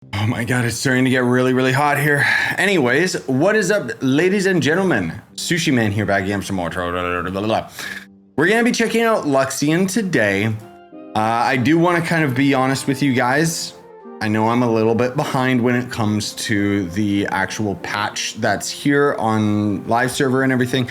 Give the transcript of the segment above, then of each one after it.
Oh my god, it's starting to get really, really hot here. Anyways, what is up, ladies and gentlemen? Sushi Man here, back again for some more. We're gonna be checking out Luxion today. I do want to kind of be honest with you guys. I know I'm a little bit behind when it comes to the actual patch that's here on live server and everything.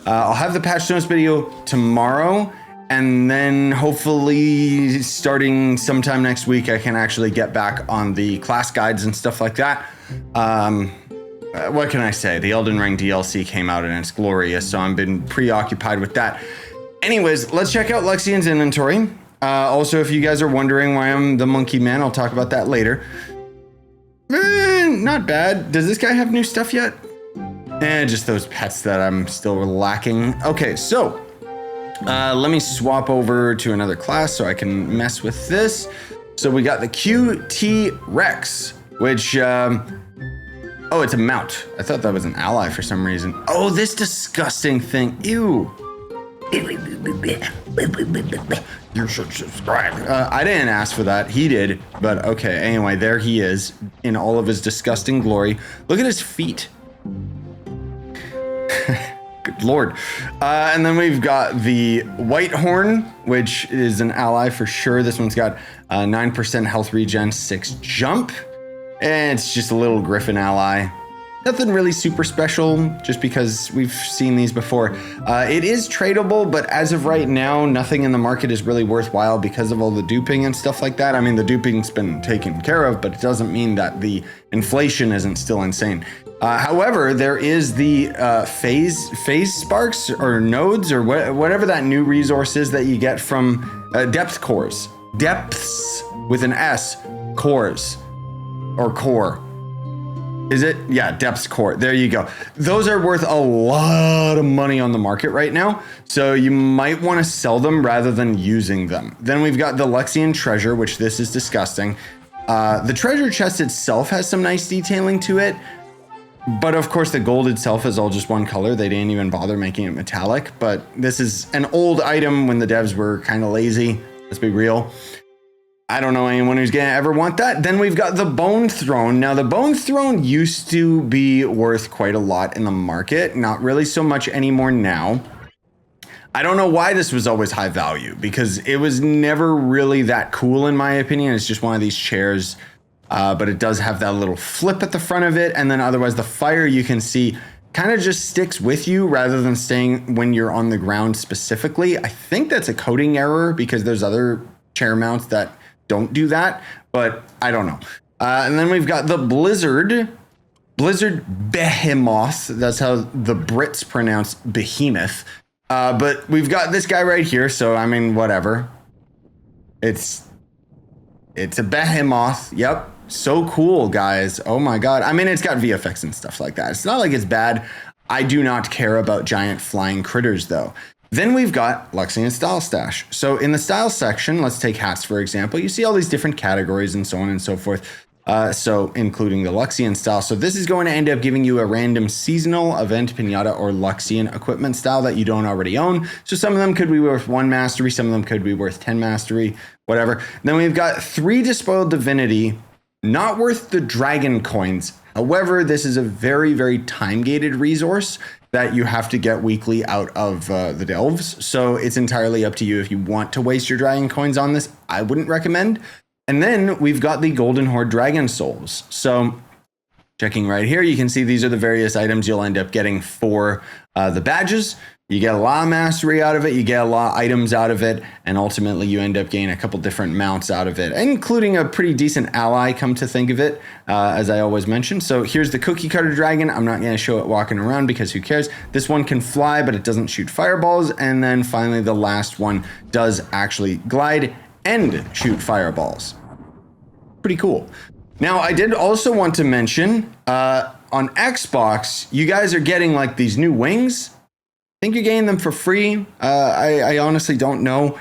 I'll have the patch notes video tomorrow, and then hopefully starting sometime next week, I can actually get back on the class guides and stuff like that. What can I say? The Elden Ring DLC came out and it's glorious, so I've been preoccupied with that. Anyways, let's check out Luxion's inventory. Also, if you guys are wondering why I'm the monkey man, I'll talk about that later. Not bad. Does this guy have new stuff yet? Just those pets that I'm still lacking. Okay, so let me swap over to another class so I can mess with this. So we got the QT Rex, which, oh, it's a mount. I thought that was an ally for some reason. Oh, this disgusting thing. Ew. You should subscribe. I didn't ask for that. He did, but okay. Anyway, there he is in all of his disgusting glory. Look at his feet. Good lord. And then we've got the Whitehorn, which is an ally for sure. This one's got 9% health regen, 6 jump. And it's just a little Griffin ally. Nothing really super special, just because we've seen these before. It is tradable, but as of right now, nothing in the market is really worthwhile because of all the duping and stuff like that. I mean, the duping's been taken care of, but it doesn't mean that the inflation isn't still insane. However, there is the phase sparks or nodes or whatever that new resource is that you get from depth cores. Depths with an S, cores or core. Is it? Yeah, Depths Core. There you go. Those are worth a lot of money on the market right now, so you might want to sell them rather than using them. Then we've got the Luxion Treasure, which this is disgusting. The treasure chest itself has some nice detailing to it, but of course the gold itself is all just one color. They didn't even bother making it metallic, but this is an old item when the devs were kind of lazy. Let's be real. I don't know anyone who's gonna ever want that. Then we've got the Bone Throne. Now the Bone Throne used to be worth quite a lot in the market. Not really so much anymore now. I don't know why this was always high value, because it was never really that cool in my opinion. It's just one of these chairs, but it does have that little flip at the front of it. And then otherwise the fire you can see kind of just sticks with you rather than staying when you're on the ground specifically. I think that's a coding error because there's other chair mounts that don't do that, but I don't know. And then we've got the Blizzard Behemoth. That's how the Brits pronounce Behemoth. But we've got this guy right here. So, I mean, whatever. It's a Behemoth. Yep. So cool, guys. Oh my God. I mean, it's got VFX and stuff like that. It's not like it's bad. I do not care about giant flying critters though. Then we've got Luxion Style Stash. So in the style section, let's take hats for example. You see all these different categories and so on and so forth. So including the Luxion style. So this is going to end up giving you a random seasonal event, pinata, or Luxion equipment style that you don't already own. So some of them could be worth 1 mastery, some of them could be worth 10 mastery, whatever. Then we've got 3 Despoiled Divinity, not worth the dragon coins. However, this is a very, very time-gated resource that you have to get weekly out of the delves. So it's entirely up to you if you want to waste your dragon coins on this. I wouldn't recommend. And then we've got the Golden Hoard Dragon Souls. So checking right here, you can see these are the various items you'll end up getting for the badges. You get a lot of mastery out of it, you get a lot of items out of it, and ultimately you end up getting a couple different mounts out of it, including a pretty decent ally, come to think of it, as I always mention. So here's the Cookie Cutter Dragon. I'm not going to show it walking around because who cares? This one can fly, but it doesn't shoot fireballs. And then finally the last one does actually glide and shoot fireballs. Pretty cool. Now, I did also want to mention, on Xbox, you guys are getting like these new wings. I think you're getting them for free. I honestly don't know.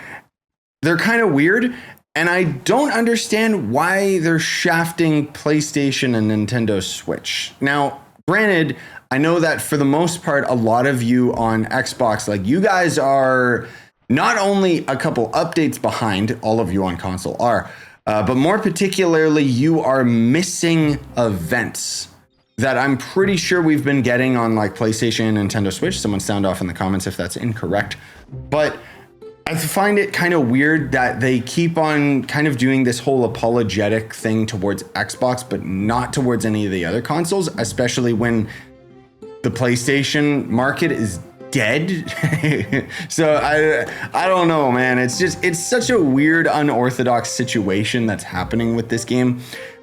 They're kind of weird, and I don't understand why they're shafting PlayStation and Nintendo Switch. Now, granted, I know that for the most part, a lot of you on Xbox, like you guys are not only a couple updates behind, all of you on console are, but more particularly, you are missing events that I'm pretty sure we've been getting on like PlayStation, Nintendo Switch. Someone sound off in the comments if that's incorrect. But I find it kind of weird that they keep on kind of doing this whole apologetic thing towards Xbox, but not towards any of the other consoles, especially when the PlayStation market is dead. So I don't know, man. It's such a weird, unorthodox situation that's happening with this game.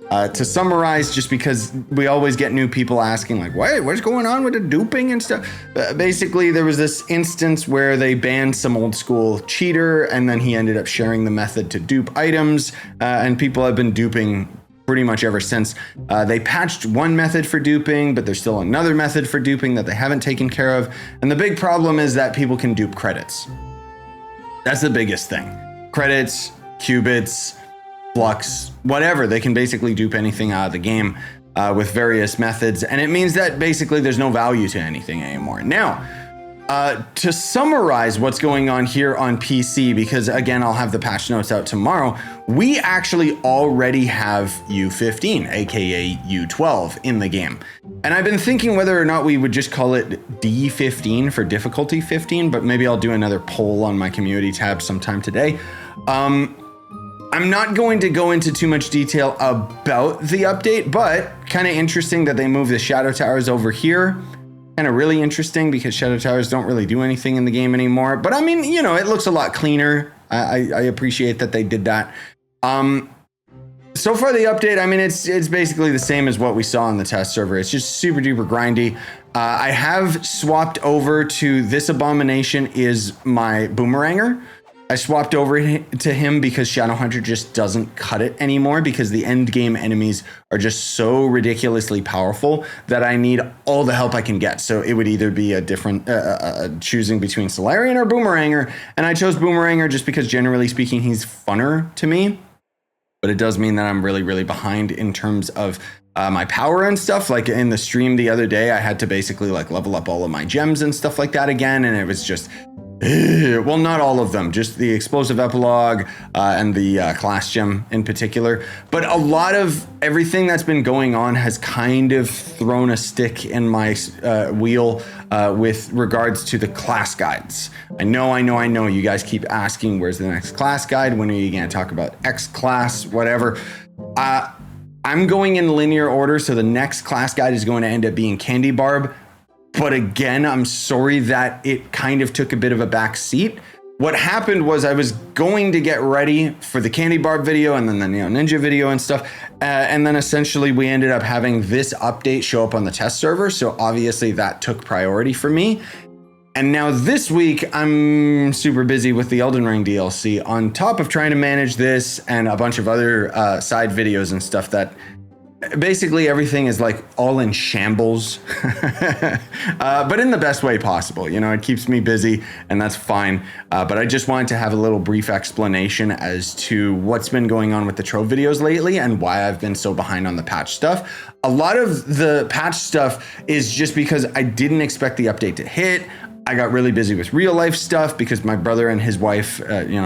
To summarize, just because we always get new people asking like, what's going on with the duping and stuff? Basically, there was this instance where they banned some old school cheater, and then he ended up sharing the method to dupe items, and people have been duping pretty much ever since. They patched one method for duping, but there's still another method for duping that they haven't taken care of. And the big problem is that people can dupe credits. That's the biggest thing. Credits, qubits, flux, whatever. They can basically dupe anything out of the game with various methods. And it means that basically there's no value to anything anymore. Now, to summarize what's going on here on PC, because again, I'll have the patch notes out tomorrow, we actually already have U15, aka U12 in the game. And I've been thinking whether or not we would just call it D15 for difficulty 15, but maybe I'll do another poll on my community tab sometime today. I'm not going to go into too much detail about the update, but kind of interesting that they moved the Shadow Towers over here. Kind of really interesting because Shadow Towers don't really do anything in the game anymore. But I mean, you know, it looks a lot cleaner. I appreciate that they did that. So far the update, I mean, it's basically the same as what we saw on the test server. It's just super duper grindy. I have swapped over to this abomination is my boomeranger. I swapped over to him because Shadowhunter just doesn't cut it anymore because the end game enemies are just so ridiculously powerful that I need all the help I can get. So it would either be a different choosing between Solarian or Boomeranger. And I chose Boomeranger just because generally speaking, he's funner to me. But it does mean that I'm really, really behind in terms of my power and stuff. Like in the stream the other day, I had to basically like level up all of my gems and stuff like that again. And it was just... well, not all of them, just the explosive epilogue and the class gem in particular. But a lot of everything that's been going on has kind of thrown a stick in my wheel with regards to the class guides. I know. You guys keep asking, where's the next class guide? When are you going to talk about X class, whatever? I'm going in linear order, so the next class guide is going to end up being Candy Barb. But again, I'm sorry that it kind of took a bit of a back seat. What happened was I was going to get ready for the Candy Barb video and then the Neo Ninja video and stuff. And then essentially we ended up having this update show up on the test server. So obviously that took priority for me. And now this week, I'm super busy with the Elden Ring DLC on top of trying to manage this and a bunch of other side videos and stuff that basically everything is like all in shambles, but in the best way possible. You know, it keeps me busy and that's fine. But I just wanted to have a little brief explanation as to what's been going on with the Trove videos lately and why I've been so behind on the patch stuff. A lot of the patch stuff is just because I didn't expect the update to hit. I got really busy with real life stuff because my brother and his wife,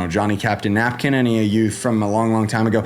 Johnny Captain Napkin, any of you from a long, long time ago,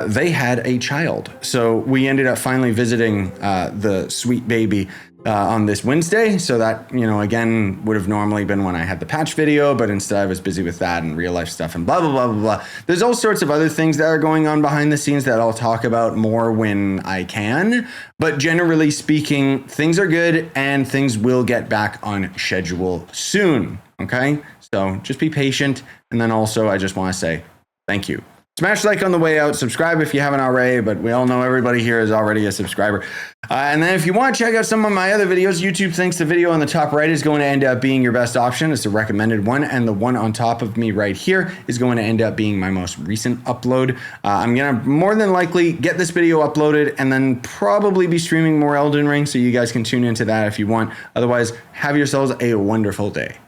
they had a child. So we ended up finally visiting the sweet baby on this Wednesday. So that, again, would have normally been when I had the patch video, but instead I was busy with that and real life stuff and blah, blah, blah, blah, blah. There's all sorts of other things that are going on behind the scenes that I'll talk about more when I can. But generally speaking, things are good and things will get back on schedule soon. Okay, so just be patient. And then also I just want to say thank you. Smash like on the way out, subscribe if you haven't already, but we all know everybody here is already a subscriber. And then if you want to check out some of my other videos, YouTube thinks the video on the top right is going to end up being your best option. It's a recommended one, and the one on top of me right here is going to end up being my most recent upload. I'm going to more than likely get this video uploaded and then probably be streaming more Elden Ring, so you guys can tune into that if you want. Otherwise, have yourselves a wonderful day.